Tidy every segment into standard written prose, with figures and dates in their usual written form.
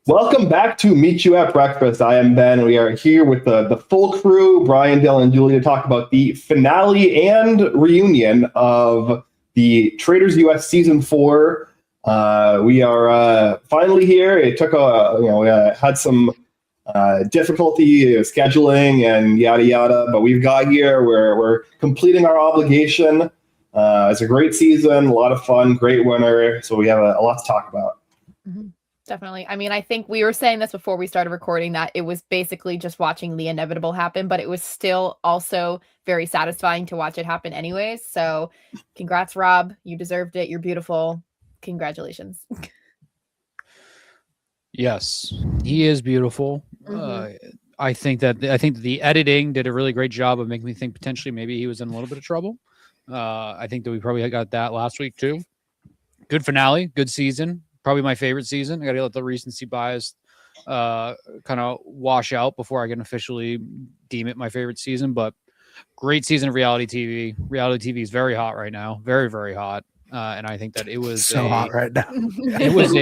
Welcome back to Meet You at Breakfast. I am Ben. We are here with the full crew, Brian, Dale, and Julie, to talk about the finale and reunion of the Traitors US Season 4. We are finally here. It took we had some difficulty scheduling and yada yada, but we've got here. We're completing our obligation. It's a great season, a lot of fun, great winner. So we have a lot to talk about. Mm-hmm. Definitely. I mean, I think we were saying this before we started recording, that it was basically just watching the inevitable happen, but it was still also very satisfying to watch it happen anyways. So congrats, Rob. You deserved it. You're beautiful. Congratulations. Yes, he is beautiful. I think the editing did a really great job of making me think potentially maybe he was in a little but of trouble. I think that we probably got that last week too. Good finale, good season. Probably my favorite season. I got to let the recency bias kind of wash out before I can officially deem it my favorite season. But great season of reality TV. Reality TV is very hot right now, very, very hot. And I think that it was so hot right now. It was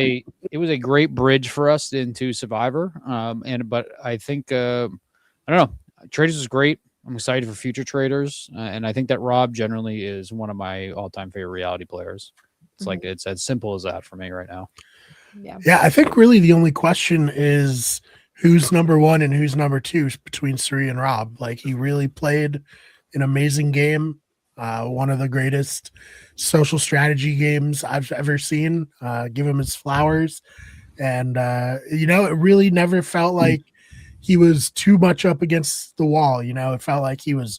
a great bridge for us into Survivor. But I think I don't know. Traitors is great. I'm excited for future Traitors, and I think that Rob generally is one of my all-time favorite reality players. It's like it's as simple as that for me right now. Yeah, I think really the only question is who's number one and who's number two between Suri and Rob. Like, he really played an amazing game, one of the greatest social strategy games I've ever seen. Give him his flowers, and it really never felt like he was too much up against the wall. It felt like he was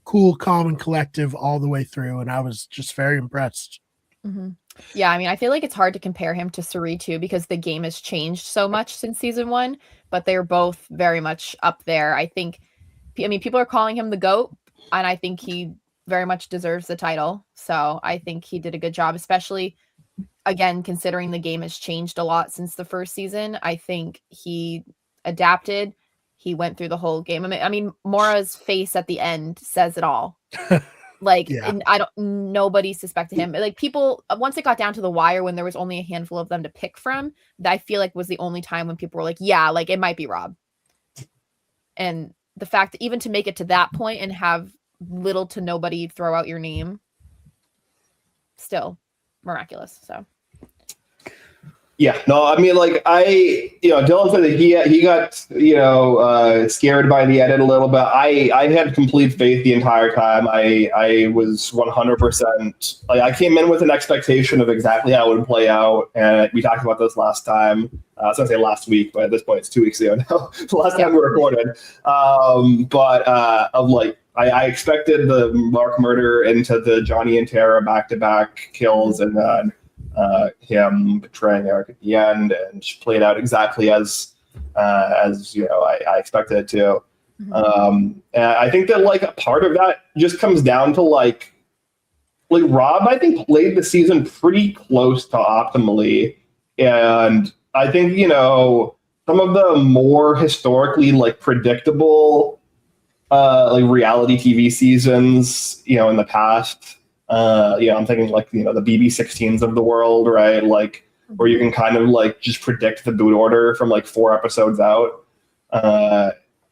cool, calm, and collective all the way through, and I was just very impressed. Mm-hmm. Yeah, I mean, I feel like it's hard to compare him to Suri too, because the game has changed so much since season 1, but they're both very much up there. I mean, people are calling him the GOAT, and I think he very much deserves the title. So I think he did a good job, especially, again, considering the game has changed a lot since the first season. I think he adapted. He went through the whole game. I mean, Mora's face at the end says it all. Like, yeah. Nobody suspected him. Like, people, once it got down to the wire, when there was only a handful of them to pick from, that I feel like was the only time when people were like, yeah, like, it might be Rob. And the fact that even to make it to that point and have little to nobody throw out your name, still miraculous. So. Yeah, no, I mean, like, Dylan said that he got, scared by the edit a little bit. I had complete faith the entire time. I was 100%, like, I came in with an expectation of exactly how it would play out. And we talked about this last time. I was going to say last week, but at this point it's 2 weeks ago now. The last time we recorded. I expected the Mark murder into the Johnny and Tara back-to-back kills, and then him betraying Eric at the end, and she played out exactly as I expected it to. And I think that, like, a part of that just comes down to like Rob, I think, played the season pretty close to optimally, and I think some of the more historically predictable reality TV seasons in the past. I'm thinking the BB16s of the world, right? Like, where you can kind of just predict the boot order from 4 episodes out.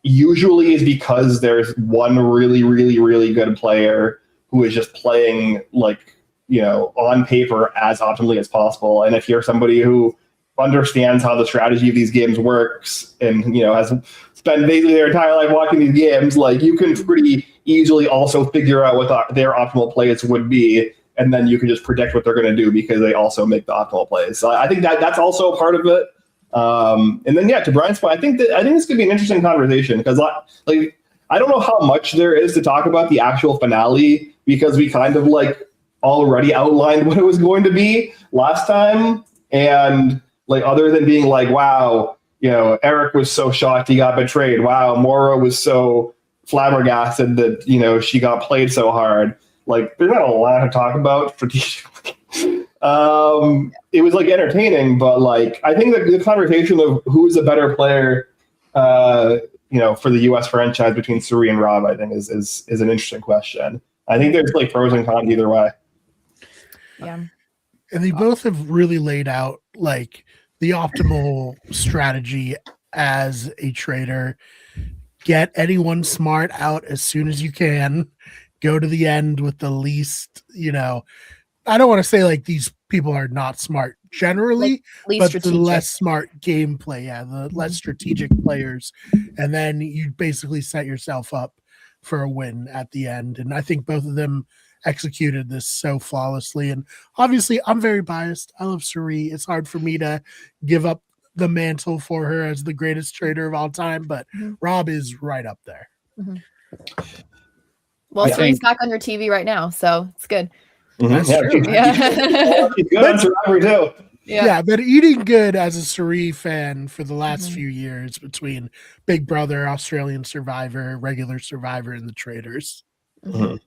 Usually is because there's one really, really, really good player who is just playing on paper as optimally as possible. And if you're somebody who understands how the strategy of these games works and has spent basically their entire life watching these games, you can pretty easily also figure out what their optimal plays would be, and then you can just predict what they're going to do because they also make the optimal plays. So I think that's also a part of it. And then to Brian's point, I think this could be an interesting conversation because I don't know how much there is to talk about the actual finale because we kind of already outlined what it was going to be last time, and other than being wow, Eric was so shocked he got betrayed. Wow, Maura was so flabbergasted that she got played so hard. There's not a lot to talk about strategically. It was entertaining, but I think that the conversation of who's a better player, for the U.S. franchise between Suri and Rob, I think is an interesting question. I think there's pros and cons either way. Yeah, and they both have really laid out the optimal strategy as a trader. Get anyone smart out as soon as you can. Go to the end with the least, I don't want to say like these people are not smart generally, least but strategic. the less smart gameplay, the less strategic players. And then you basically set yourself up for a win at the end. And I think both of them executed this so flawlessly. And obviously, I'm very biased. I love Suri. It's hard for me to give up the mantle for her as the greatest trader of all time, but Rob is right up there. Well, Suri's back on your TV right now, so it's good. That's true. She's good on Survivor too. Yeah, but eating good as a Suri fan for the last few years between Big Brother, Australian Survivor, regular Survivor, and the Traitors. I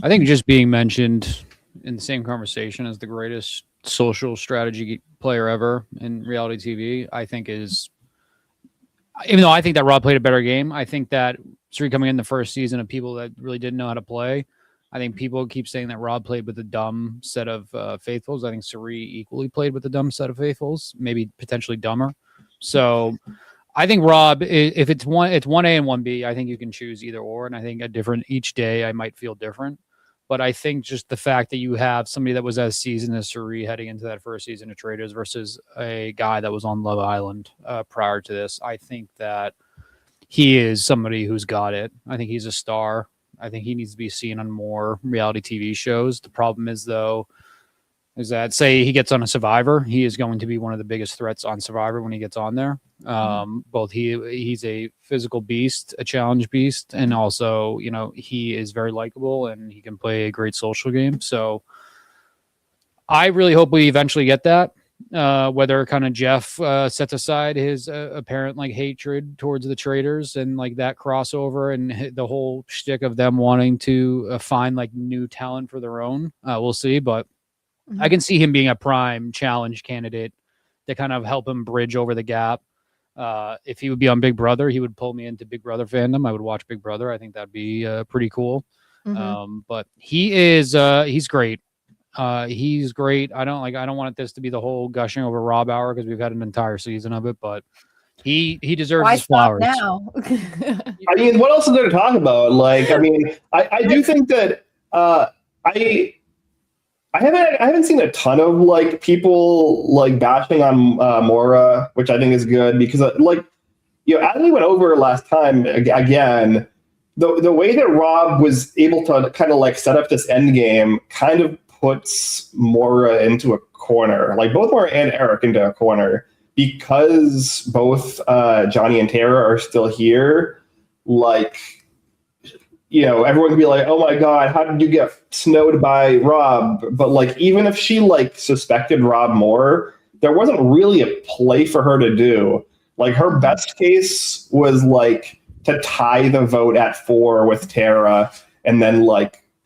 think just being mentioned in the same conversation as the greatest social strategy player ever in reality TV, I think is, even though I think that Rob played a better game, I think that Suri coming in the first season of people that really didn't know how to play, I think people keep saying that Rob played with a dumb set of faithfuls. I think Suri equally played with a dumb set of faithfuls, maybe potentially dumber. So I think Rob, if it's 1A and 1B, I think you can choose either or. And I think each day I might feel different. But I think just the fact that you have somebody that was as seasoned as Suri heading into that first season of Traitors versus a guy that was on Love Island prior to this, I think that he is somebody who's got it. I think he's a star. I think he needs to be seen on more reality TV shows. The problem is, though, is that say he gets on a Survivor, he is going to be one of the biggest threats on Survivor when he gets on there. Both he's a physical beast, a challenge beast, and also, he is very likable and he can play a great social game. So I really hope we eventually get that. Whether kind of Jeff sets aside his apparent hatred towards the Traitors and that crossover and the whole shtick of them wanting to find new talent for their own. We'll see, but I can see him being a prime challenge candidate to kind of help him bridge over the gap. If he would be on Big Brother, he would pull me into Big Brother fandom. I would watch Big Brother. I think that'd be pretty cool. But he's great. He's great. I don't want this to be the whole gushing over Rob hour because we've had an entire season of it, but he deserves his flowers. Now? I mean, what else is there to talk about? I do think that I haven't seen a ton of people bashing on Mora, which I think is good because as we went over last time again, the way that Rob was able to kind of set up this end game kind of puts Mora into a corner, both Mora and Eric into a corner, because both Johnny and Tara are still here. Everyone can be like, oh my God, how did you get snowed by Rob? But even if she suspected Rob more, there wasn't really a play for her to do. Her best case was to tie the vote at 4 with Tara and then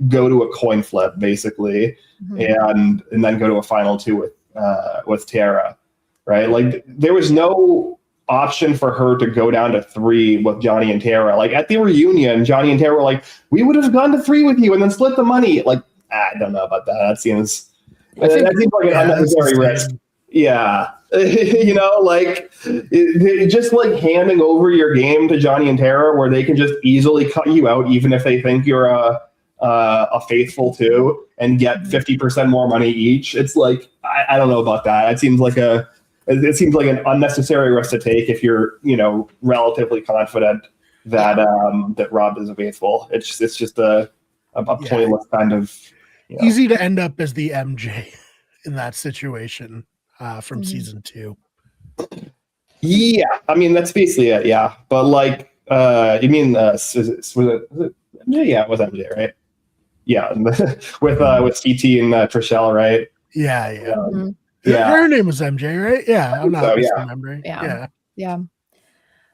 go to a coin flip basically, and then go to a final 2 with Tara, right? There was no option for her to go down to 3 with Johnny and Tara. At the reunion, Johnny and Tara were like, we would have gone to 3 with you and then split the money. I don't know about that. That seems like an unnecessary risk. Yeah. Just handing over your game to Johnny and Tara where they can just easily cut you out even if they think you're a faithful too and get 50% more money each. It's I don't know about that. It seems like an unnecessary risk to take if you're, relatively confident that that Rob is faithful. It's just a pointless kind of easy to end up as the MJ in that situation from season 2. Yeah, I mean that's basically it. Yeah, but you mean was it MJ? Yeah, it was MJ, right? Yeah, with CT and Trishelle, right? Yeah. Yeah. Her name was MJ, right? Yeah, I'm not remembering. Yeah.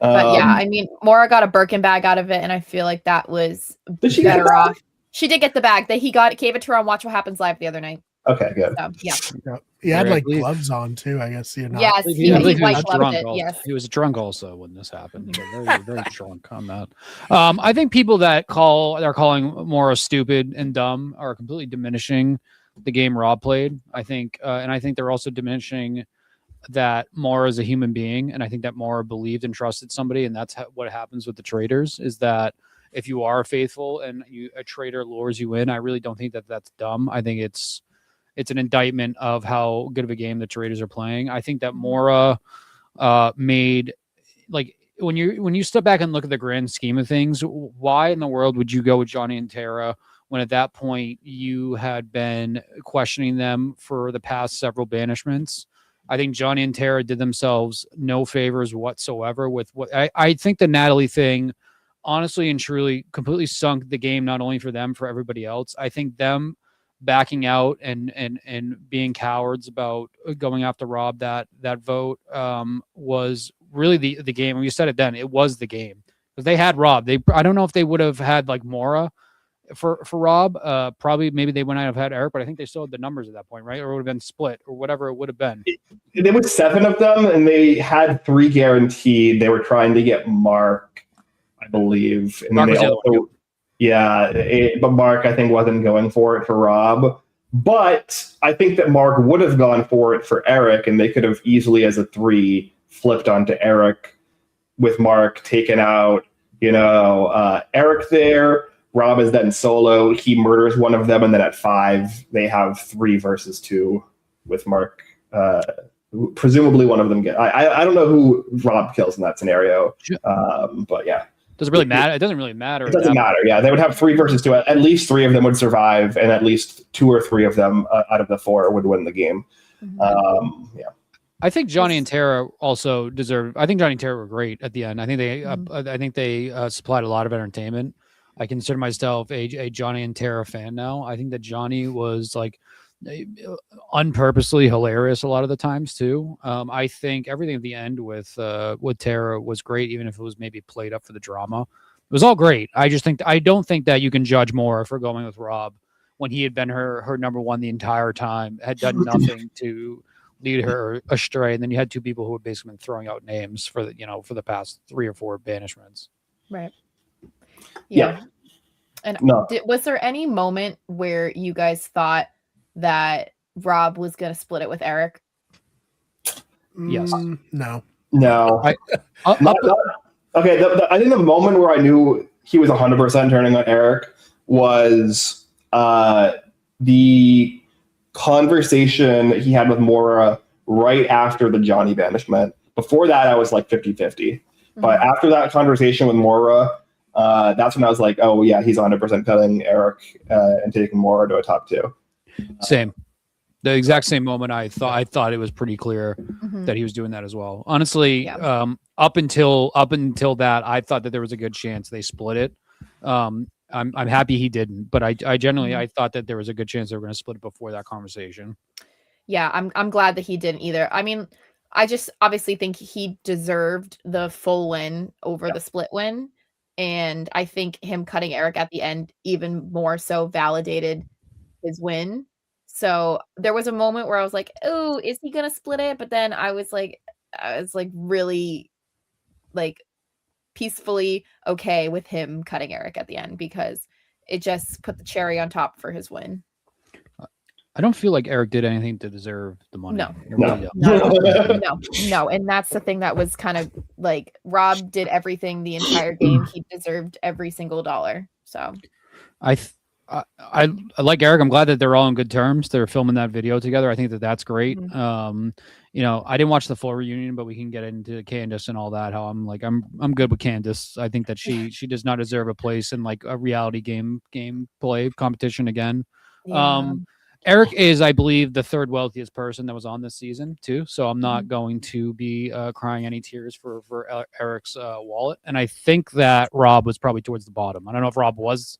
But I mean, Mora got a Birkin bag out of it, and I feel like that was better off. She did get the bag that he gave it to her on Watch What Happens Live the other night. Okay, good. So, yeah. He had gloves on too, I guess. Yes, he was drunk. It. Also. Yes, he was drunk also when this happened. He was very, very drunk on that. I think people that they're calling Mora stupid and dumb are completely diminishing the game Rob played. I think, and I think they're also diminishing that Mora is a human being, and I think that Mora believed and trusted somebody, and that's what happens with the traitors. Is that if you are faithful and a traitor lures you in, I really don't think that that's dumb. I think it's an indictment of how good of a game the traitors are playing. I think that Mora made, like, when you step back and look at the grand scheme of things, why in the world would you go with Johnny and Tara when at that point you had been questioning them for the past several banishments? I think Johnny and Tara did themselves no favors whatsoever with what I think the Natalie thing, honestly and truly, completely sunk the game, not only for them, for everybody else. I think them backing out and being cowards about going after Rob that vote was really the game. And you said it then, it was the game, because they had Rob. I don't know if they would have had like Mora for Rob. Probably maybe they would not have had Eric, but I think they still had the numbers at that point, right? Or it would have been split or whatever it would have been. There was 7 of them, and they had 3 guaranteed. They were trying to get Mark, I believe, and Mark then they was the also, but Mark, I think, wasn't going for it for Rob. But I think that Mark would have gone for it for Eric, and they could have easily, as a 3, flipped onto Eric with Mark taken out. Eric there. Rob is then solo. He murders one of them, and then at 5, they have 3 versus 2 with Mark. Presumably, one of them I don't know who Rob kills in that scenario, but yeah. Does it really matter? It doesn't really matter. It doesn't matter. Yeah, they would have 3 versus 2. At least 3 of them would survive, and at least 2 or 3 of them out of the 4 would win the game. Yeah. I think Johnny and Tara also deserve. I think Johnny and Tara were great at the end. I think they supplied a lot of entertainment. I consider myself a Johnny and Tara fan now. I think that Johnny was like unpurposely hilarious a lot of the times too. I think everything at the end with Tara was great, even if it was maybe played up for the drama. It was all great. I don't think that you can judge Mora for going with Rob when he had been her number 1 the entire time, had done nothing to lead her astray, and then you had 2 people who had basically been throwing out names for the past 3 or 4 banishments. Right. Yeah. And No. was there any moment where you guys thought that Rob was going to split it with Eric? Yes. No. Okay. I think the moment where I knew he was 100% turning on Eric was the conversation he had with Mora right after the Johnny banishment. Before that, I was like 50-50. But after that conversation with Mora, that's when I was like, oh, yeah, he's 100% cutting Eric and taking Mora to a top 2. Same. The exact same moment I thought it was pretty clear that he was doing that as well. Honestly, up until that, I thought that there was a good chance they split it. I'm happy he didn't, but I generally I thought that there was a good chance they were going to split it before that conversation. Yeah, I'm glad that he didn't either. I mean, I just obviously think he deserved the full win over the split win, and I think him cutting Eric at the end even more so validated his win. So there was a moment where I was like, oh, is he gonna split it? But then I was like really like peacefully okay with him cutting Eric at the end, because it just put the cherry on top for his win. I don't feel like Eric did anything to deserve the money. No. Really And that's the thing that was kind of like, Rob did everything the entire game. He deserved every single dollar. So I like Eric. I'm glad that they're all on good terms. They're filming that video together. I think that that's great. I didn't watch the full reunion, but we can get into Candace and all that. How I'm good with Candace. I think that she does not deserve a place in like a reality game play competition again. yeah. Eric is, I believe, the 3rd wealthiest person that was on this season too. So I'm not going to be crying any tears for Eric's wallet. And I think that Rob was probably towards the bottom. I don't know if Rob was.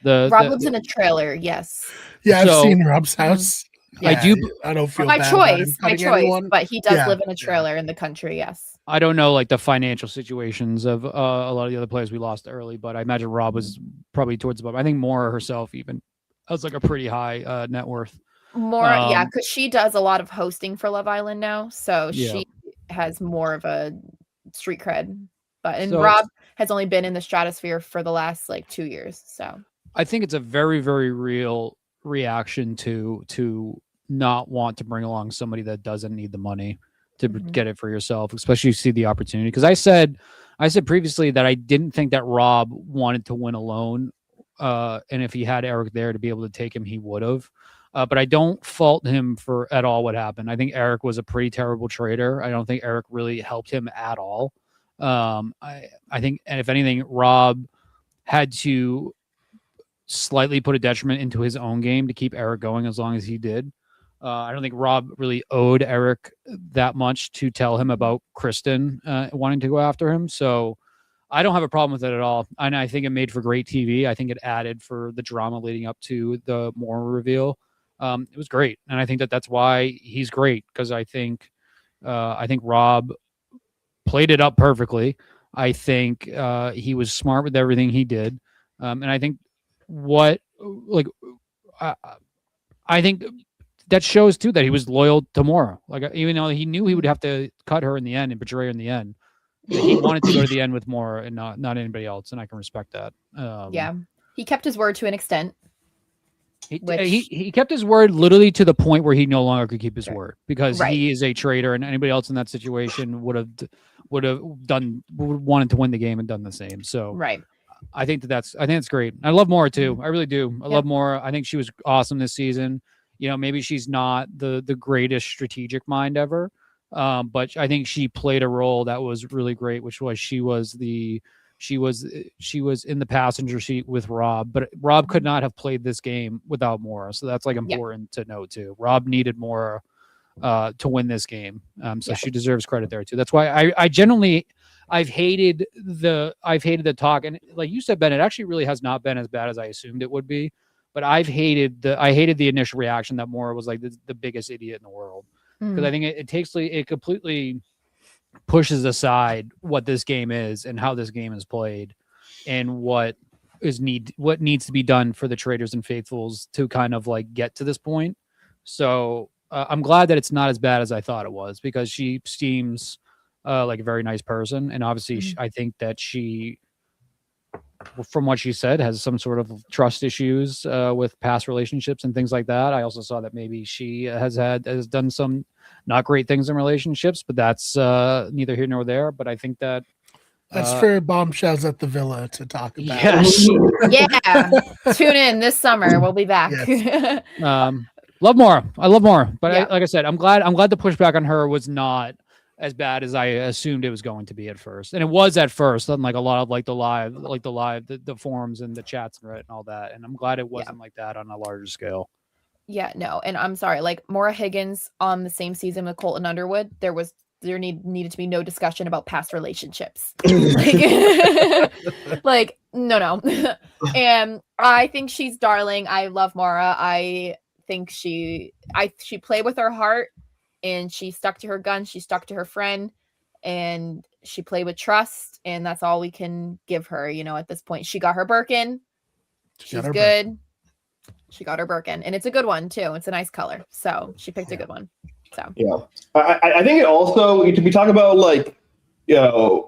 Rob lives in a trailer. Yes. Yeah, I've seen Rob's house. Yeah. I don't feel my bad choice, about him cutting anyone. but he does live in a trailer in the country. Yes. I don't know like the financial situations of a lot of the other players we lost early, but I imagine Rob was probably towards the bottom. I think Mora herself even has like a pretty high net worth. More, because she does a lot of hosting for Love Island now, so she has more of a street cred. But Rob has only been in the stratosphere for the last like 2 years, so I think it's a very, very real reaction to not want to bring along somebody that doesn't need the money. to get it for yourself, especially if you see the opportunity. Because I said previously that I didn't think that Rob wanted to win alone. And if he had Eric there to be able to take him, he would have. But I don't fault him for at all what happened. I think Eric was a pretty terrible trader. I don't think Eric really helped him at all. I think, and if anything, Rob had to slightly put a detriment into his own game to keep Eric going as long as he did. I don't think Rob really owed Eric that much to tell him about Kristen wanting to go after him. So I don't have a problem with it at all. And I think it made for great TV. I think it added for the drama leading up to the Moore reveal. It was great. And I think that's why he's great, because I think Rob played it up perfectly. I think he was smart with everything he did. And I think I think that shows too that he was loyal to Mora. Like, even though he knew he would have to cut her in the end and betray her in the end, he wanted to go to the end with Mora and not anybody else. And I can respect that. Yeah, he kept his word to an extent. He kept his word literally to the point where he no longer could keep his word, because he is a traitor, and anybody else in that situation would have wanted to win the game and done the same. So I think that's great. I love Mora too. I really do. I love Mora. I think she was awesome this season. You know, maybe she's not the greatest strategic mind ever, but I think she played a role that was really great, which was she was in the passenger seat with Rob, but Rob could not have played this game without Mora. So that's like important to note too. Rob needed Mora to win this game. So she deserves credit there too. That's why I've hated the talk. And like you said, Ben, it actually really has not been as bad as I assumed it would be. But I hated the initial reaction that Mora was like the biggest idiot in the world. Because I think it completely pushes aside what this game is and how this game is played, and what needs to be done for the Traitors and Faithfuls to kind of like get to this point. So I'm glad that it's not as bad as I thought it was, because she seems like a very nice person, and obviously I think that she, from what she said, has some sort of trust issues with past relationships and things like that. I also saw that maybe she has done some not great things in relationships, but that's neither here nor there. But I think that's for Bombshells at the Villa to talk about. Yes. Yeah. Tune in this summer. We'll be back. Yes. Love more. I love more. But like I said, I'm glad the pushback on her was not as bad as I assumed it was going to be at first. And it was at first, unlike a lot of the forums and the chats and Reddit and all that. And I'm glad it wasn't like that on a larger scale. Yeah, no. And I'm sorry, like Maura Higgins on the same season with Colton Underwood, there needed to be no discussion about past relationships. Like no. And I think she's darling. I love Maura. I think she played with her heart, and she stuck to her guns. She stuck to her friend, and she played with trust. And that's all we can give her, at this point. She got her Birkin. She's good. She got her Birkin, and it's a good one too. It's a nice color. So she picked a good one. So I think it also, we talk about like, the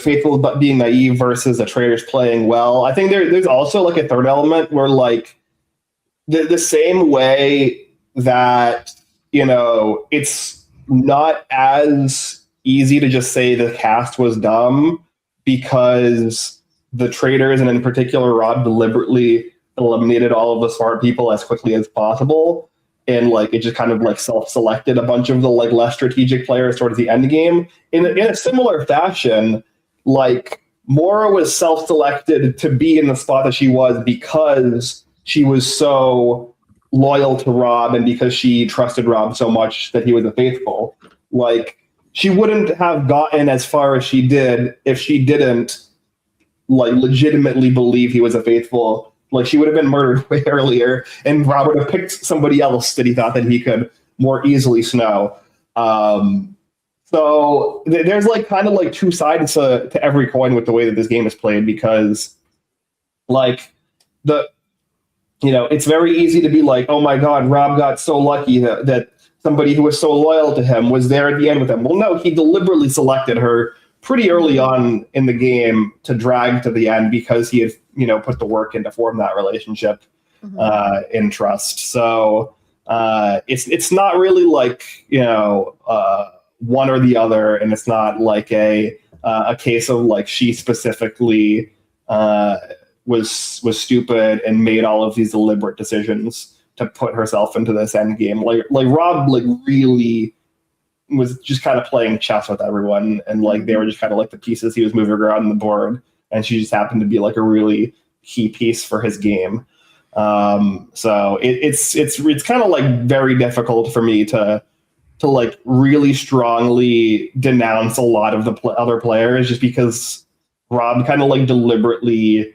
Faithful being naive versus the Traitors playing well. I think there's also like a third element where like the same way that, it's not as easy to just say the cast was dumb, because the Traitors, and in particular Rob, deliberately eliminated all of the smart people as quickly as possible. And like it just kind of like self-selected a bunch of the like less strategic players towards the end game. In a similar fashion, like Mora was self-selected to be in the spot that she was because she was so loyal to Rob, and because she trusted Rob so much that he was a Faithful. Like, she wouldn't have gotten as far as she did if she didn't like legitimately believe he was a Faithful. Like, she would have been murdered way earlier, and Rob would have picked somebody else that he thought that he could more easily snow. So there's like kind of like two sides to every coin with the way that this game is played, because like it's very easy to be like, oh my God, Rob got so lucky that somebody who was so loyal to him was there at the end with him. Well, no, he deliberately selected her pretty early on in the game to drag to the end, because he had, put the work in to form that relationship in trust. So It's not really like, one or the other, and it's not like a case of like she specifically was stupid and made all of these deliberate decisions to put herself into this end game. Like Rob like really was just kind of playing chess with everyone, and like they were just kind of like the pieces he was moving around on the board, and she just happened to be like a really key piece for his game. So it's kind of like very difficult for me to like really strongly denounce a lot of the other players, just because Rob kind of like deliberately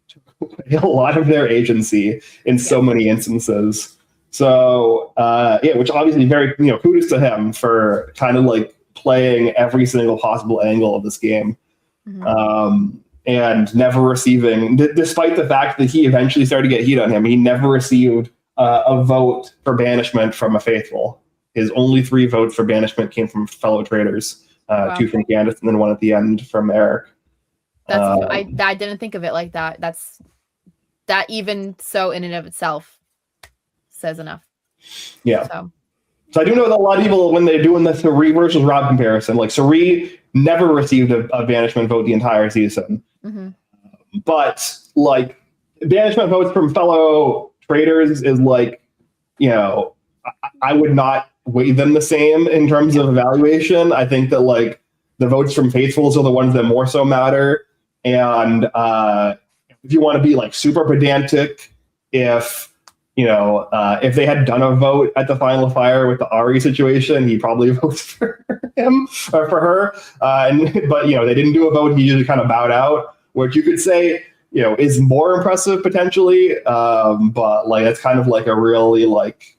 took away a lot of their agency in so many instances. So which obviously very, kudos to him for kind of like playing every single possible angle of this game. And never receiving, despite the fact that he eventually started to get heat on him, he never received a vote for banishment from a faithful. His only 3 votes for banishment came from fellow Traitors, 2 from Candace, and then 1 at the end from Eric. I didn't think of it like that. That even so in and of itself says enough. Yeah. So I do know that a lot of people, when they're doing the Suri versus Rob comparison, like Suri never received a banishment vote the entire season. But like banishment votes from fellow Traitors is like, I would not weigh them the same in terms of evaluation. I think that like the votes from faithfuls are the ones that more so matter. And if you want to be like super pedantic, if they had done a vote at the final fire with the Ari situation, he probably votes for him or for her. But they didn't do a vote. He usually kind of bowed out, which you could say, is more impressive potentially. But like, it's kind of like a really like,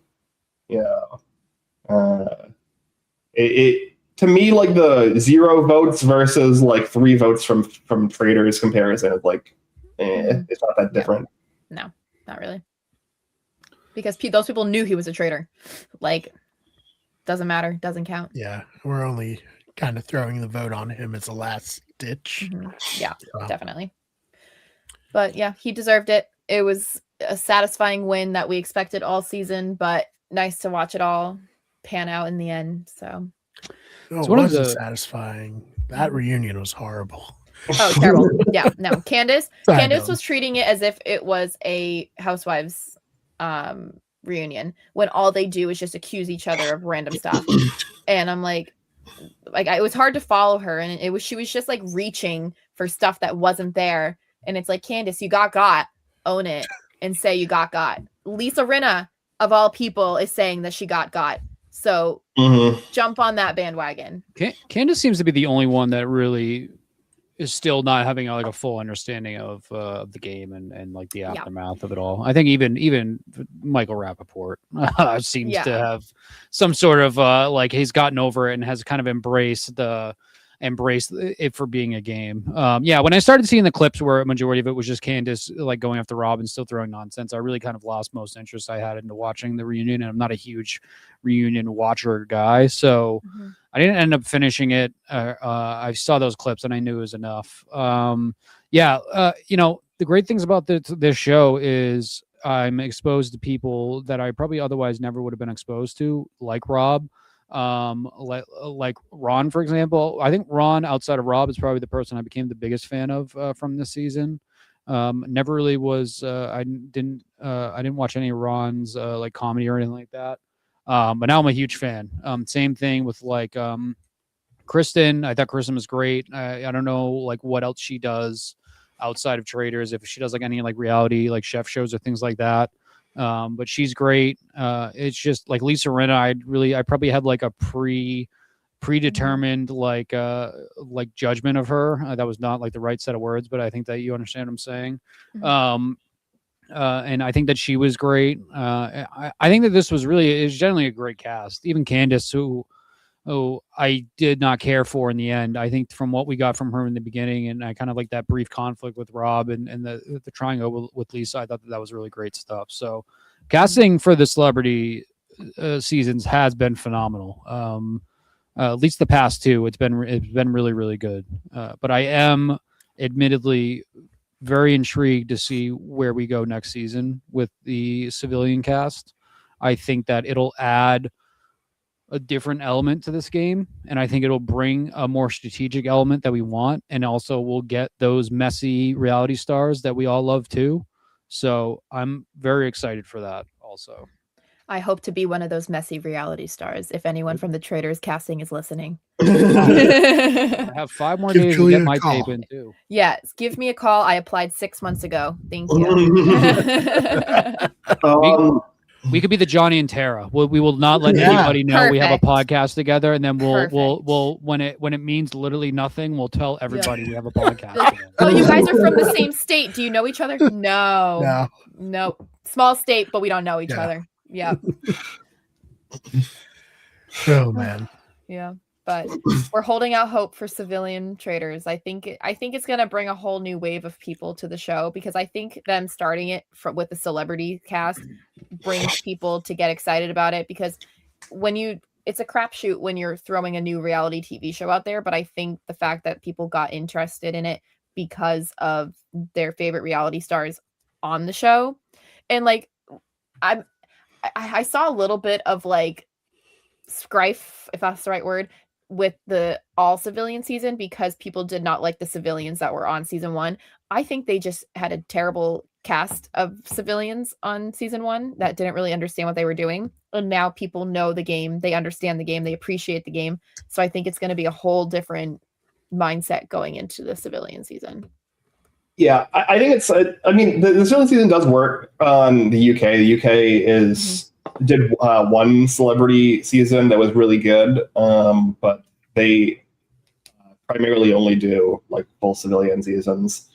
it to me, like the 0 votes versus like 3 votes from Traitors comparison is like, it's not that different. No, not really. Because those people knew he was a traitor. Like, doesn't matter, doesn't count. Yeah, we're only kind of throwing the vote on him as a last ditch. Yeah, definitely. But yeah, he deserved it. It was a satisfying win that we expected all season, but nice to watch it all pan out in the end. So it wasn't satisfying. That reunion was horrible. Oh, terrible. Yeah, no. Candace was treating it as if it was a Housewives reunion, when all they do is just accuse each other of random stuff. And I'm like it was hard to follow her, and she was just like reaching for stuff that wasn't there. And it's like, Candace, you got, own it and say you got. Lisa Rinna of all people is saying that she got. So jump on that bandwagon. Candace seems to be the only one that really is still not having like a full understanding of the game and like the aftermath of it all. I think even Michael Rappaport seems to have some sort of like he's gotten over it and has kind of embraced it for being a game. When I started seeing the clips where a majority of it was just Candace like going after Rob and still throwing nonsense, I really kind of lost most interest I had into watching the reunion, and I'm not a huge reunion watcher guy, so I didn't end up finishing it. I saw those clips and I knew it was enough. The great things about this show is I'm exposed to people that I probably otherwise never would have been exposed to, like Rob. Like Ron, for example. I think Ron, outside of Rob, is probably the person I became the biggest fan of from this season. Never really was. I didn't watch any of Ron's like comedy or anything like that. But now I'm a huge fan. Same thing with like Kristen. I thought Kristen was great. I don't know like what else she does outside of Traitors, if she does like any like reality like chef shows or things like that. But she's great. It's just like Lisa Rinna. I probably had like a predetermined like judgment of her. That was not like the right set of words, but I think that you understand what I'm saying. And I think that she was great. I think that this was generally a great cast. Even Candace, who I did not care for in the end. I think from what we got from her in the beginning, and I kind of like that brief conflict with Rob and the triangle with Lisa, I thought that was really great stuff. So casting for the celebrity seasons has been phenomenal. At least the past 2, it's been really, really good. But I am admittedly very intrigued to see where we go next season with the civilian cast. I think that it'll add a different element to this game, and I think it'll bring a more strategic element that we want, and also we'll get those messy reality stars that we all love too. So I'm very excited for that also. I hope to be one of those messy reality stars if anyone from the Traitors casting is listening. I have 5 more Give days Julia to get a my call. tape in too. Yes, give me a call. I applied 6 months ago. Thank you. We could be the Johnny and Tara. We will not let Yeah. anybody know we have a Perfect. podcast together, and then we'll Perfect. when it means literally nothing, we'll tell everybody we have a podcast. Like, together. oh, you guys are from the same state. Do you know each other? No. No. Small state, but we don't know each Yeah. other. Yeah. Oh man. Yeah. But we're holding out hope for civilian Traitors. I think it's going to bring a whole new wave of people to the show, because I think them starting it with the celebrity cast brings people to get excited about it, because it's a crapshoot when you're throwing a new reality TV show out there. But I think the fact that people got interested in it because of their favorite reality stars on the show, and like I saw a little bit of like strife, if that's the right word, with the all civilian season, because people did not like the civilians that were on season 1. I think they just had a terrible cast of civilians on season 1 that didn't really understand what they were doing. And now people know the game, they understand the game, they appreciate the game. So I think it's going to be a whole different mindset going into the civilian season. Yeah, I think it's. I mean, the civilian season does work on the UK. The UK did one celebrity season that was really good, but they primarily only do like full civilian seasons,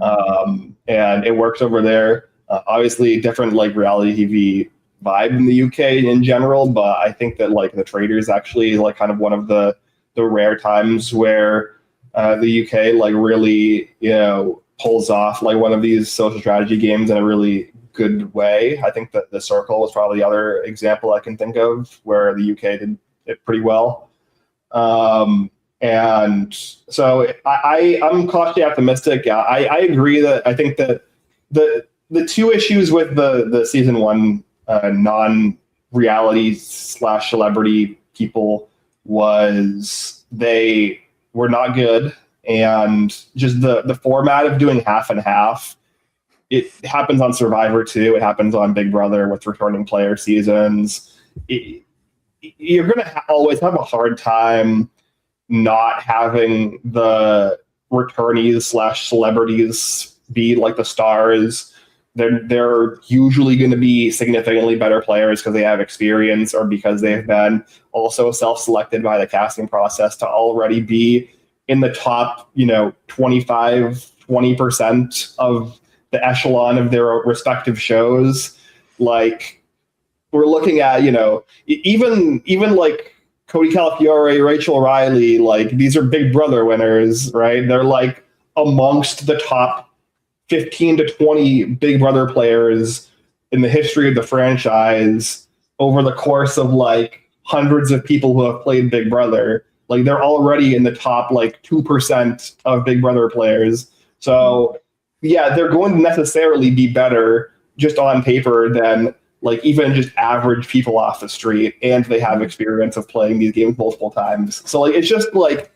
and it works over there. Obviously, different like reality TV vibe in the UK in general, but I think that like the Traitors actually like kind of one of the rare times where the UK like really pulls off like one of these social strategy games in a really good way. I think that the Circle was probably the other example I can think of where the UK did it pretty well. And so I'm cautiously optimistic. I agree that I think that the two issues with the season 1 non-reality / celebrity people was they were not good, and just the format of doing half and half. It happens on Survivor too. It happens on Big Brother with returning player seasons. You're going to always have a hard time not having the returnees / celebrities be like the stars. They're usually going to be significantly better players because they have experience, or because they've been also self-selected by the casting process to already be in the top, 20% of the echelon of their respective shows. Like, we're looking at, even like Cody Calafiore, Rachel Riley, like these are Big Brother winners, right? They're like amongst the top 15 to 20 Big Brother players in the history of the franchise over the course of like hundreds of people who have played Big Brother. Like, they're already in the top like 2% of Big Brother players. So yeah, they're going to necessarily be better just on paper than like even just average people off the street, and they have experience of playing these games multiple times. So like, it's just like,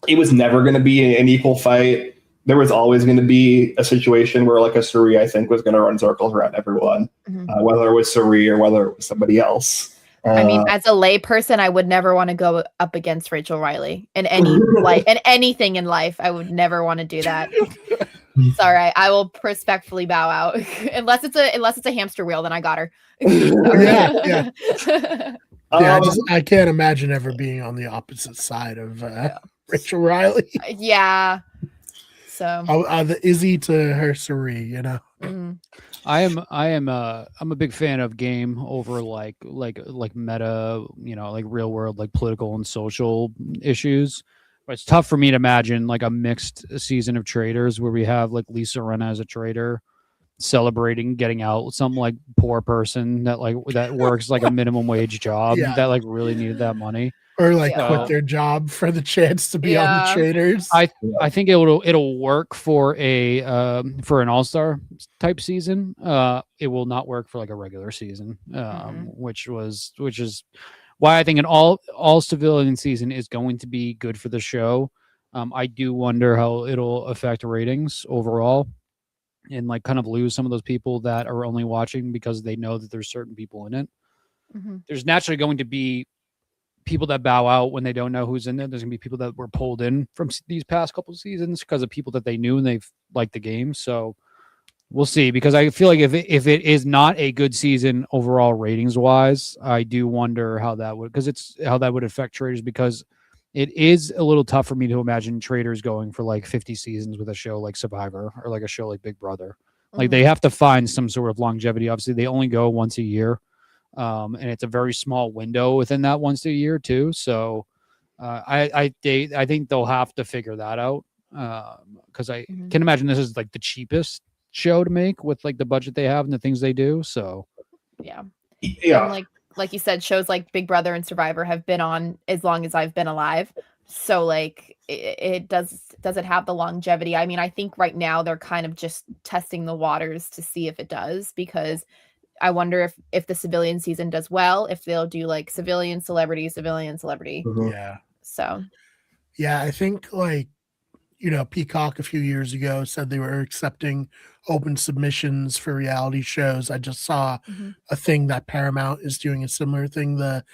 it was never going to be an equal fight. There was always going to be a situation where like a Suri, I think, was going to run circles around everyone, whether it was Suri or whether it was somebody else. I mean, as a lay person, I would never want to go up against Rachel Riley in any in anything in life. I would never want to do that. It's all right. I will respectfully bow out unless it's a hamster wheel. Then I got her. Yeah. I can't imagine ever being on the opposite side of Rachel Riley. Yeah. So the Izzy to her Suri, I'm a big fan of game over like meta, like real world, like political and social issues. But it's tough for me to imagine like a mixed season of Traitors where we have like Lisa Rinna as a traitor celebrating getting out with some like poor person that works like a minimum wage job that like really needed that money. Or like Yeah. quit their job for the chance to be on the Yeah. Traitors. I think it'll work for for an all-star type season. It will not work for like a regular season, which is why I think an all civilian season is going to be good for the show. I do wonder how it'll affect ratings overall, and like kind of lose some of those people that are only watching because they know that there's certain people in it. There's naturally going to be people that bow out when they don't know who's in there. There's gonna be people that were pulled in from these past couple seasons because of people that they knew and they've liked the game. So we'll see, because I feel like if it is not a good season overall ratings wise, I do wonder how that would affect Traitors, because it is a little tough for me to imagine Traitors going for like 50 seasons with a show like Survivor or like a show like Big Brother. Like they have to find some sort of longevity. Obviously, they only go once a year. And it's a very small window within that once a year too. So I think they'll have to figure that out, because I can imagine this is like the cheapest show to make with like the budget they have and the things they do. So yeah. Yeah. And like you said, shows like Big Brother and Survivor have been on as long as I've been alive. So like does it have the longevity? I mean, I think right now they're kind of just testing the waters to see if it does, because I wonder if the civilian season does well, if they'll do like civilian, celebrity. Yeah. So Yeah, I think like, Peacock a few years ago said they were accepting open submissions for reality shows. I just saw a thing that Paramount is doing a similar thing. The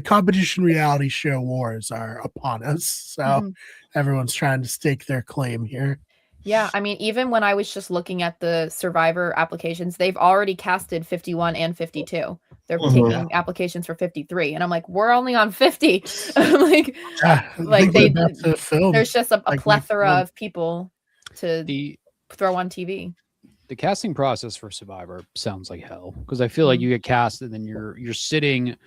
competition reality show wars are upon us. So everyone's trying to stake their claim here. yeah, I mean, even when I was just looking at the Survivor applications, they've already casted 51 and 52. They're taking applications for 53, and I'm like, we're only on 50. I'm like, there's just a plethora of people to throw on TV. The casting process for Survivor sounds like hell, because I feel like you get cast and then you're sitting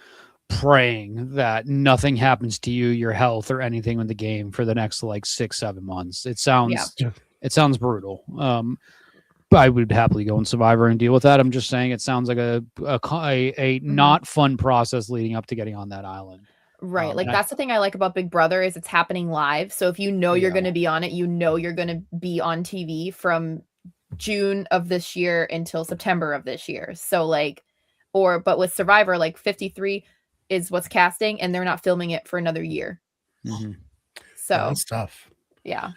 praying that nothing happens to you, your health, or anything in the game for the next like 6-7 months. It sounds brutal. But I would happily go in Survivor and deal with that. I'm just saying it sounds like a not fun process leading up to getting on that island. Right. That's the thing I like about Big Brother is it's happening live. So if you know you're going to be on it, you know you're going to be on TV from June of this year until September of this year. So but with Survivor, like 53 is what's casting, and they're not filming it for another year. So that's tough. Yeah.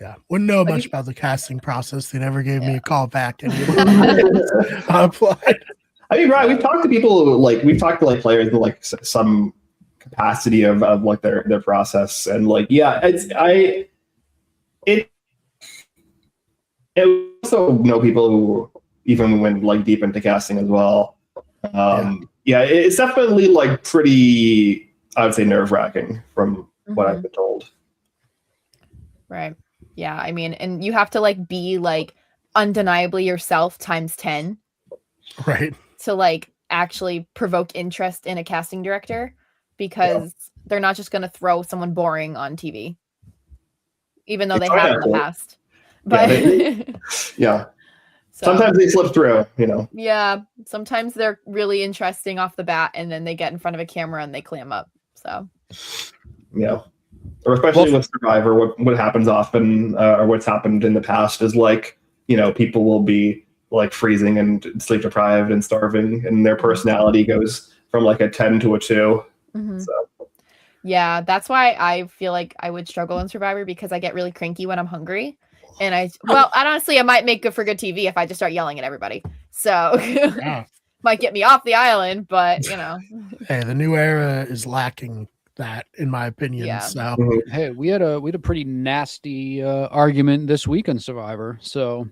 Yeah, wouldn't know much about the casting process. They never gave me a call back. I applied. I mean, Brian, we've talked to people we've talked to players in like some capacity of like their process, and it also know people who even went deep into casting as well. It's definitely pretty, I would say, nerve-wracking from what I've been told. Right. Yeah, I mean, and you have to be undeniably yourself times 10. Right. To actually provoke interest in a casting director, because they're not just going to throw someone boring on TV, even though they have in the past. But sometimes they slip through, Yeah, sometimes they're really interesting off the bat, and then they get in front of a camera and they clam up. So or especially with Survivor, what happens often, or what's happened in the past is people will be freezing and sleep deprived and starving, and their personality goes from a 10 to a 2. So yeah, that's why I feel like I would struggle in Survivor, because I get really cranky when I'm hungry, and honestly, it might make for good TV if I just start yelling at everybody. So might get me off the island, but hey, the new era is lacking that, in my opinion. Yeah. So hey, we had a pretty nasty argument this week on Survivor. So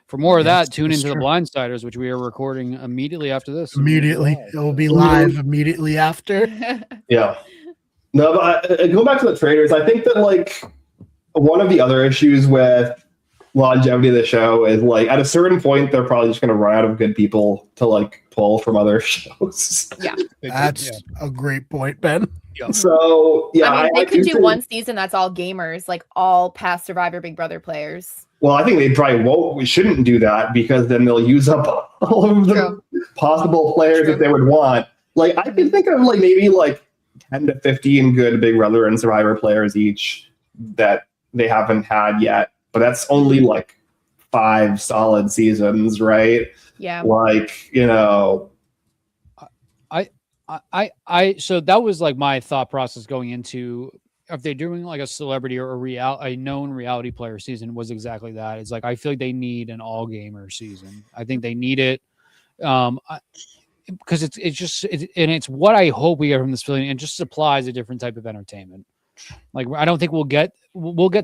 for more of that, tune into the Blindsiders, which we are recording immediately after this. Immediately, it will be live immediately after. Yeah. No, but go back to the Traitors. I think that one of the other issues with longevity of the show is at a certain point they're probably just going to run out of good people to pull from other shows. Yeah, that's a great point, Ben. So I mean, they could do one season that's all gamers, all past Survivor Big Brother players. Well, I think they probably won't. We shouldn't do that, because then they'll use up all of the possible players that they would want. I can think of maybe 10 to 15 good Big Brother and Survivor players each that they haven't had yet. But that's only like 5 solid seasons, right? Yeah. Like, you know. So that was like my thought process going into if they're doing like a celebrity or a known reality player season was exactly that. It's like I feel like they need an all gamer season. I think they need it. Because it's what I hope we get from this feeling. It just supplies a different type of entertainment. Like I don't think we'll get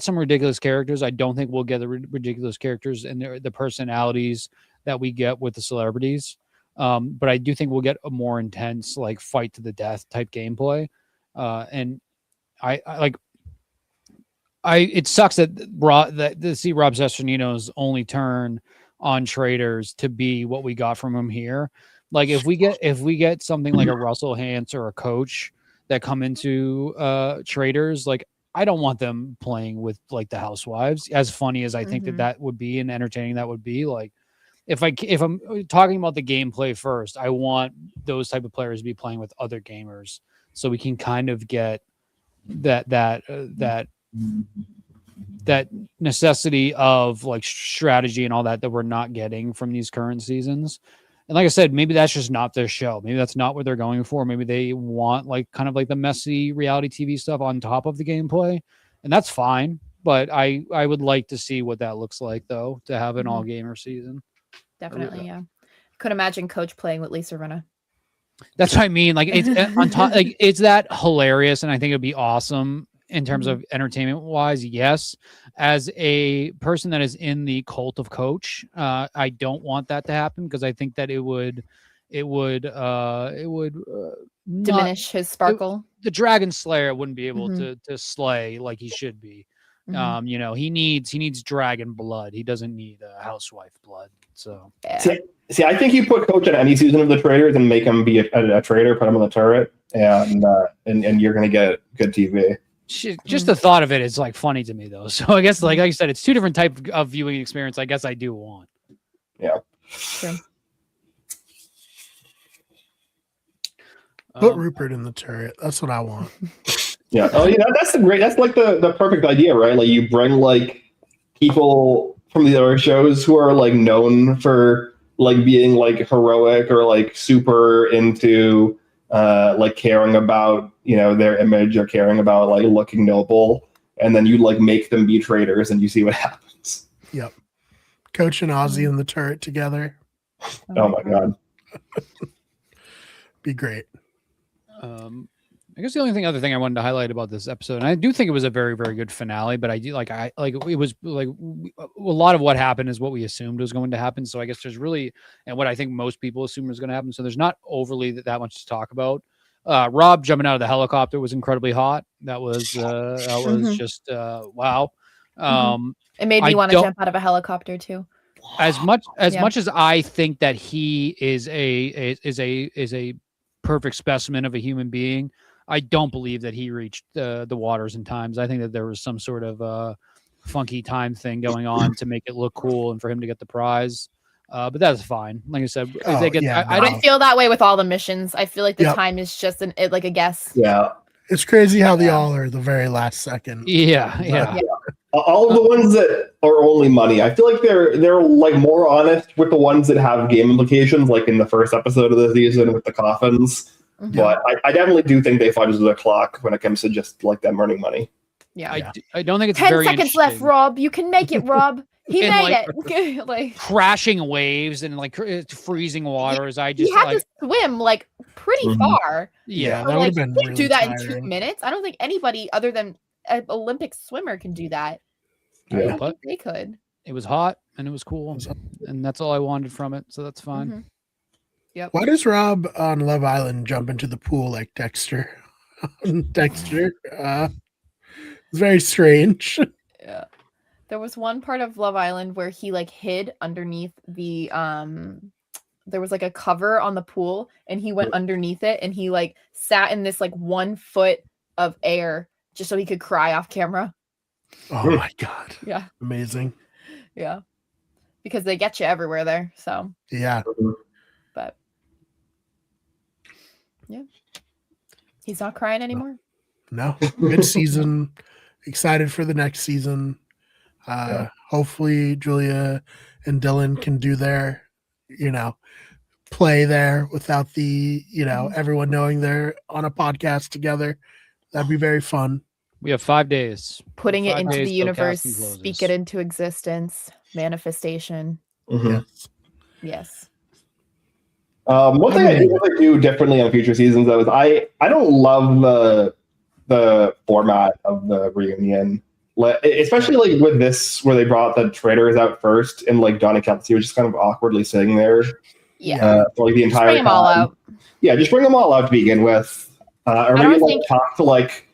some ridiculous characters. I don't think we'll get the ridiculous characters and the personalities that we get with the celebrities. But I do think we'll get a more intense, like fight to the death type gameplay. And it sucks that to see Rob Cesternino's only turn on Traitors to be what we got from him here. Like if we get something like a Russell Hantz or a coach that come into Traitors, like I don't want them playing with like the housewives. As funny as I think that would be and entertaining that would be, like if I'm talking about the gameplay first, I want those type of players to be playing with other gamers so we can kind of get that necessity of like strategy and all that we're not getting from these current seasons. And like I said, maybe that's just not their show. Maybe that's not what they're going for. Maybe they want like kind of like the messy reality TV stuff on top of the gameplay, and that's fine. But I would like to see what that looks like though, to have an all gamer season. Definitely, yeah. Could imagine Coach playing with Lisa Rinna. That's what I mean. Like it's on top, like it's that hilarious, and I think it'd be awesome in terms of entertainment wise. Yes, as a person that is in the cult of Coach, I don't want that to happen because I think that it would diminish his sparkle. The Dragon Slayer wouldn't be able to slay like he should be. You know, he needs dragon blood. He doesn't need housewife blood. So see, I think you put Coach on any season of the Traitors and make him be a traitor, put him on the turret, and you're gonna get good TV. Just the thought of it is like funny to me though. So I guess like I said, it's two different types of viewing experience. I guess I do want. Yeah. True. Put Rupert in the turret. That's what I want. Yeah. Oh, you know, that's like the perfect idea, right? Like you bring like people from the other shows who are like known for like being like heroic or like super into like caring about, you know, their image or caring about like looking noble, and then you like make them be traitors and you see what happens. Yep. Coach and Ozzy in the turret together. Oh my god. Be great. I guess the other thing I wanted to highlight about this episode, and I do think it was a very, very good finale, but it was like a lot of what happened is what we assumed was going to happen. So I guess there's really, and what I think most people assume was going to happen. So there's not overly that much to talk about. Rob jumping out of the helicopter was incredibly hot. That was just wow. It made me want to jump out of a helicopter too. As much as I think that he is a perfect specimen of a human being, I don't believe that he reached the waters in times. I think that there was some sort of funky time thing going on to make it look cool and for him to get the prize. But that's fine. Like I said, I feel that way with all the missions. I feel like the time is just like a guess. Yeah. It's crazy how they all are the very last second. Yeah. All of the ones that are only money, I feel like they're like more honest with the ones that have game implications, like in the first episode of the season with the coffins. But I definitely do think they fudge the clock when it comes to just like them earning money. Yeah. I don't think it's 10 very seconds left, Rob. You can make it, Rob. He made it. Like crashing waves and like freezing waters. He had to swim like pretty far. Yeah, so, that would have been really do that tiring. in 2 minutes. I don't think anybody other than an Olympic swimmer can do that. Yeah. I don't think they could. It was hot and it was cool, and that's all I wanted from it. So that's fine. Yep. Why does Rob on Love Island jump into the pool like Dexter? Dexter. It's very strange. Yeah. There was one part of Love Island where he like hid underneath the there was like a cover on the pool and he went underneath it and he like sat in this like 1 foot of air just so he could cry off camera. Oh my god. Yeah. Amazing. Yeah. Because they get you everywhere there. So yeah. But yeah. He's not crying anymore. No, good season. Excited for the next season. Hopefully Julia and Dylan can do their, play there without the, everyone knowing they're on a podcast together. That'd be very fun. We have 5 days. Putting it into the till universe, casting closes. speak it into existence, manifestation. Yes. Yes. One thing I think I do differently on future seasons though is I don't love the format of the reunion, especially like with this where they brought the traitors out first and like Donna Kelsey was just kind of awkwardly sitting there. Yeah. For like the entire bring them all out. Yeah, just bring them all out to begin with, or maybe talk to like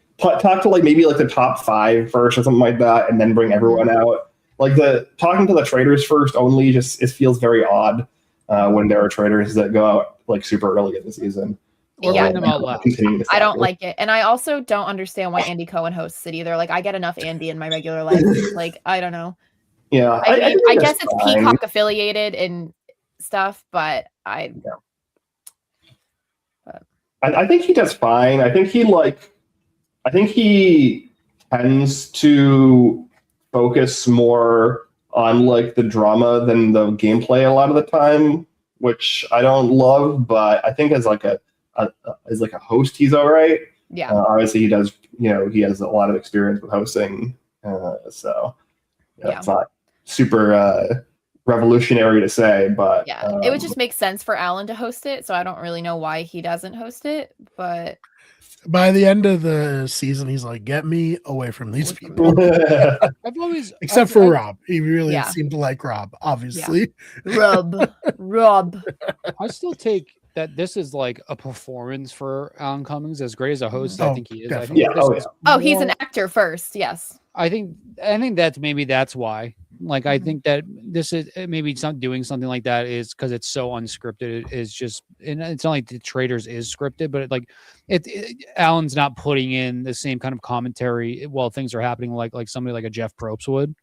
maybe like the top 5 first or something like that, and then bring everyone out. Like talking to the traitors first only it feels very odd when there are traitors that go out like super early in the season. Or bring them out last. I don't like it, and I also don't understand why Andy Cohen hosts it either. Like I get enough Andy in my regular life. Like I don't know. Yeah, I guess it's Peacock affiliated and stuff, but I think he does fine. I think he tends to focus more on like the drama than the gameplay a lot of the time, which I don't love. But I think as like a host, he's all right. Yeah. Obviously, he does. He has a lot of experience with hosting, so it's not super revolutionary to say, but it would just make sense for Alan to host it. So I don't really know why he doesn't host it, but by the end of the season, he's like, "Get me away from these people." Except for Rob, he really seemed to like Rob. Obviously, Rob. I still take that this is like a performance for Alan Cummings. As great as a host, I think he is. I think he's an actor first. Yes. I think that's why. Like, I think that this is maybe it's not doing something like that is because it's so unscripted. It's just, and it's not like the Traitors is scripted, but Alan's not putting in the same kind of commentary while things are happening, like somebody like a Jeff Probst would.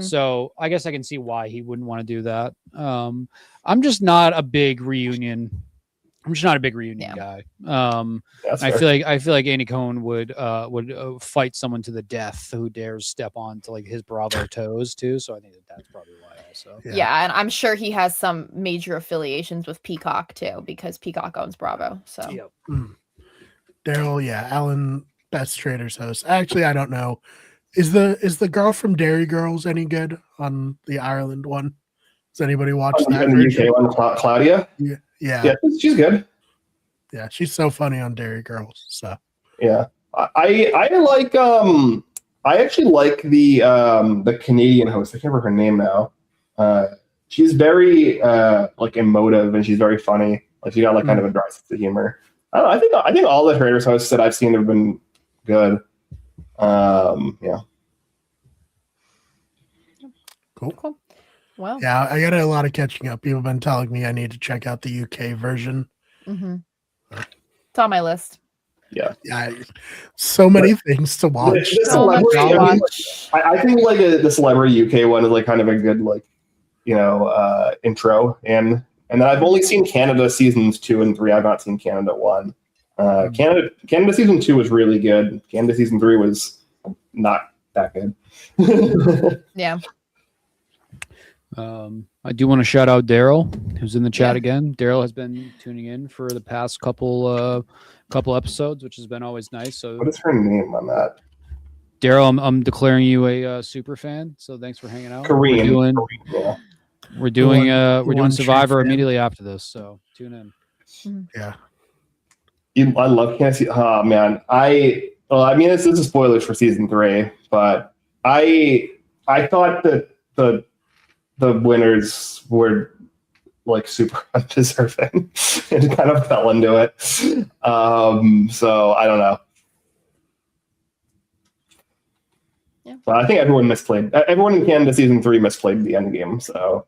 So I guess I can see why he wouldn't want to do that. I'm just not a big reunion guy. I feel like Andy Cohen would fight someone to the death who dares step on to like his Bravo toes too. So I think that's probably why also. Yeah, and I'm sure he has some major affiliations with Peacock too, because Peacock owns Bravo. So Daryl, Alan, best Traitors host. Actually, I don't know. Is the girl from Dairy Girls any good on the Ireland one? Does anybody watch that? The UK one, Claudia? Yeah, she's good. Yeah, she's so funny on Dairy Girls. So yeah, I like I actually like the Canadian host. I can't remember her name now. She's very like emotive and she's very funny. Like she got like kind of a dry sense of humor. I think all the Traitors hosts that I've seen have been good. Yeah. Cool. Well, yeah, I got a lot of catching up. People have been telling me I need to check out the UK version. It's on my list. Yeah, so many things to watch. I think like the Celebrity UK one is like kind of a good like intro, and then I've only seen Canada seasons 2 and 3. I've not seen Canada 1. Canada season 2 was really good. Canada season 3 was not that good. Yeah. I do want to shout out Daryl, who's in the chat again. Daryl has been tuning in for the past couple episodes, which has been always nice. So, what is her name on that? Daryl, I'm declaring you a super fan. So thanks for hanging out. Korean. We're doing Survivor immediately after this. So tune in. Yeah. I love Canada. Oh man, I mean this is a spoilers for season 3, but I thought that the winners were like super undeserving and kind of fell into it. So I don't know. Yeah. But I think everyone misplayed. Everyone in Canada season 3 misplayed the end game. So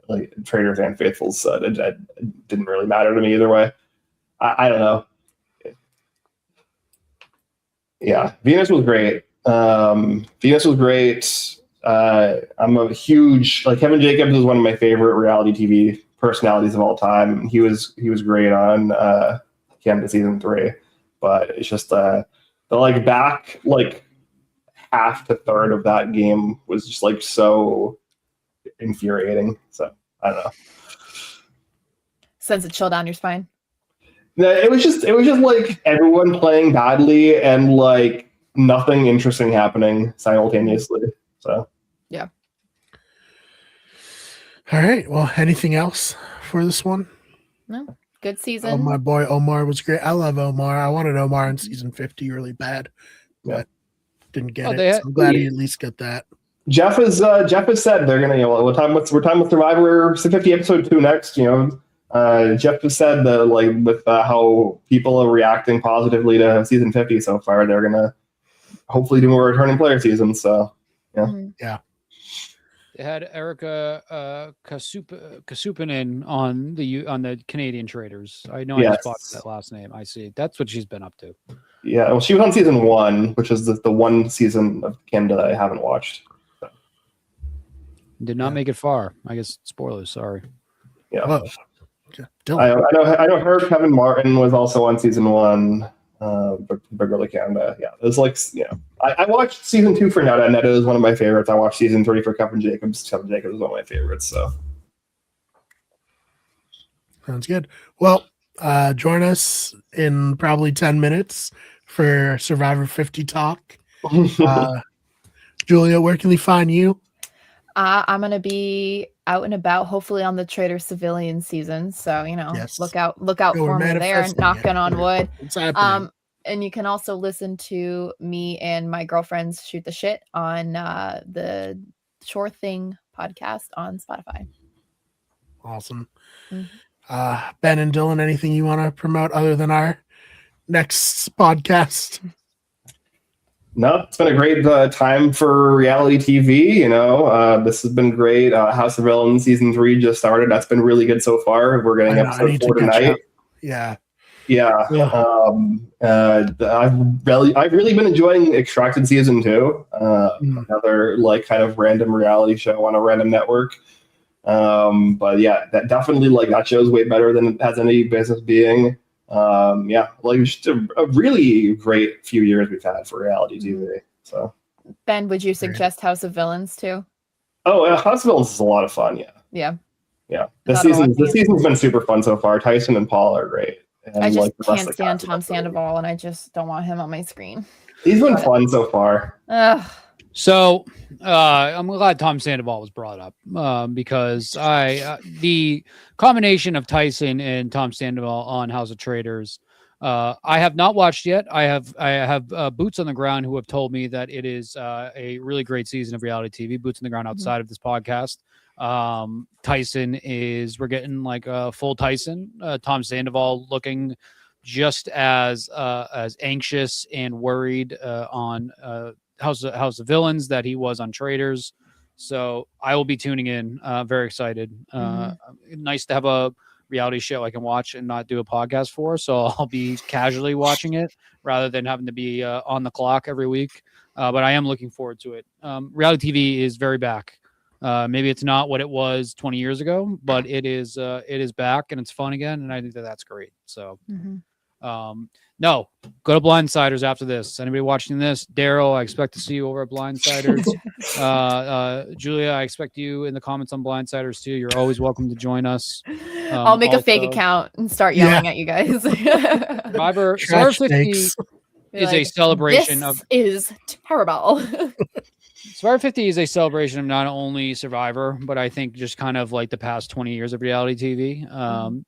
like Traitors and Faithfuls, it didn't really matter to me either way. I don't know. Yeah, Venus was great. I'm a huge Kevin Jacobs is one of my favorite reality TV personalities of all time. He was great on Canada season 3, but it's just the like back like half to third of that game was just like so infuriating. So I don't know. Sends a chill down your spine. No, it was just like everyone playing badly and like nothing interesting happening simultaneously. So Yeah. All right. Well, anything else for this one? No. Good Oh, season. my boy Omar was great. I love Omar. I wanted Omar in season 50 really bad, but didn't get it. So I'm glad he at least got that. Jeff has said they're gonna, we're talking with Survivor 50 episode 2 next. Jeff has said that like with how people are reacting positively to season 50 so far, they're gonna hopefully do more returning player seasons. So Yeah. They had Erica Kasupinen on the Canadian Traitors. I know I just bought that last name. I see. That's what she's been up to. Yeah, well, she was on season 1, which is the one season of Canada that I haven't watched. So. Did not make it far. I guess spoilers. Sorry. Yeah. Whoa. I know her. Kevin Martin was also on season 1. Big Brother Canada. Yeah, it was like, I watched season 2 for Netta. Netta is one of my favorites. I watched season 3 for Kevin Jacobs. Kevin Jacobs is one of my favorites. So sounds good. Well, join us in probably 10 minutes for Survivor 50 talk. Julia, where can we find you? I'm gonna be out and about, hopefully on the Traitor Civilian season. So look out for me there, knocking on wood. It's happening. And you can also listen to me and my girlfriends shoot the shit on the Sure Thing podcast on Spotify. Awesome. Mm-hmm. Ben and Dylan, anything you want to promote other than our next podcast? No, it's been a great time for reality TV. This has been great. House of Villains season 3 just started. That's been really good so far. We're getting episode 4 tonight. Yeah. I've really been enjoying Extracted season 2. Another like kind of random reality show on a random network. But yeah, that definitely that show's way better than it has any business being. Just a really great few years we've had for reality TV. So, Ben, would you suggest House of Villains too? Oh, House of Villains is a lot of fun. Yeah. The season's been super fun so far. Tyson and Paul are great. And I just can't stand Tom Sandoval, and I just don't want him on my screen. He's been fun so far. So I'm glad Tom Sandoval was brought up because the combination of Tyson and Tom Sandoval on House of Traitors, I have not watched yet. I have boots on the ground who have told me that it is a really great season of reality TV. Boots on the ground outside of this podcast. Tyson we're getting like a full Tyson. Tom Sandoval looking just as anxious and worried on House of Villains that he was on Traitors. So I will be tuning in. Very excited. Nice to have a reality show I can watch and not do a podcast for. So I'll be casually watching it rather than having to be on the clock every week. But I am looking forward to it. Reality TV is very back. Maybe it's not what it was 20 years ago, but it is back and it's fun again. And I think that's great. So, no, go to Blindsiders after this. Anybody watching this? Daryl, I expect to see you over at Blindsiders. Julia, I expect you in the comments on Blindsiders too. You're always welcome to join us. I'll make a fake account and start yelling at you guys. Survivor 50 is a celebration this is terrible. Survivor 50 is a celebration of not only Survivor, but I think just kind of like the past 20 years of reality TV.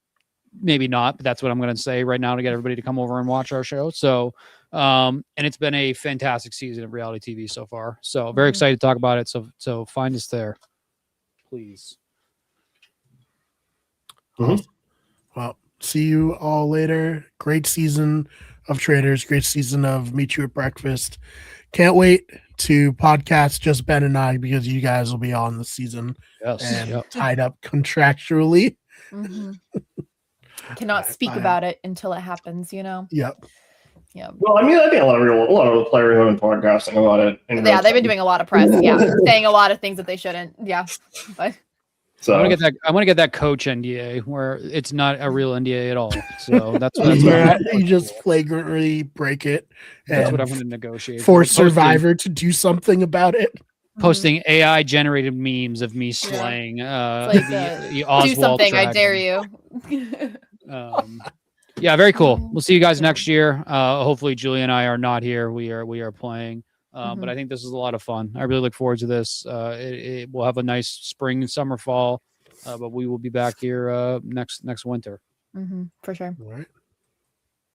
Maybe not, but that's what I'm going to say right now to get everybody to come over and watch our show. So, and it's been a fantastic season of reality TV so far. So very excited to talk about it. So find us there, please. Well, see you all later. Great season of Traitors. Great season of Meet You at Breakfast. Can't wait to podcast just Ben and I because you guys will be on the season and tied up contractually. Cannot speak about it until it happens, Yep. Well, I mean, I think a lot of the players have been podcasting about it. They've been doing a lot of press. Saying a lot of things that they shouldn't. But So I want to get that coach NDA where it's not a real NDA at all. So that's what you just flagrantly break it. That's what and I'm going to negotiate. Force Posting- Survivor to do something about it. Posting AI generated memes of me slaying It's like, the do Oswald something, I dragon. dare you. Yeah, very cool. We'll see you guys next year. Hopefully Julie and I are not here. We are playing. But I think this is a lot of fun. I really look forward to this. It will have a nice spring, summer, fall, but we will be back here next winter. For sure. All right.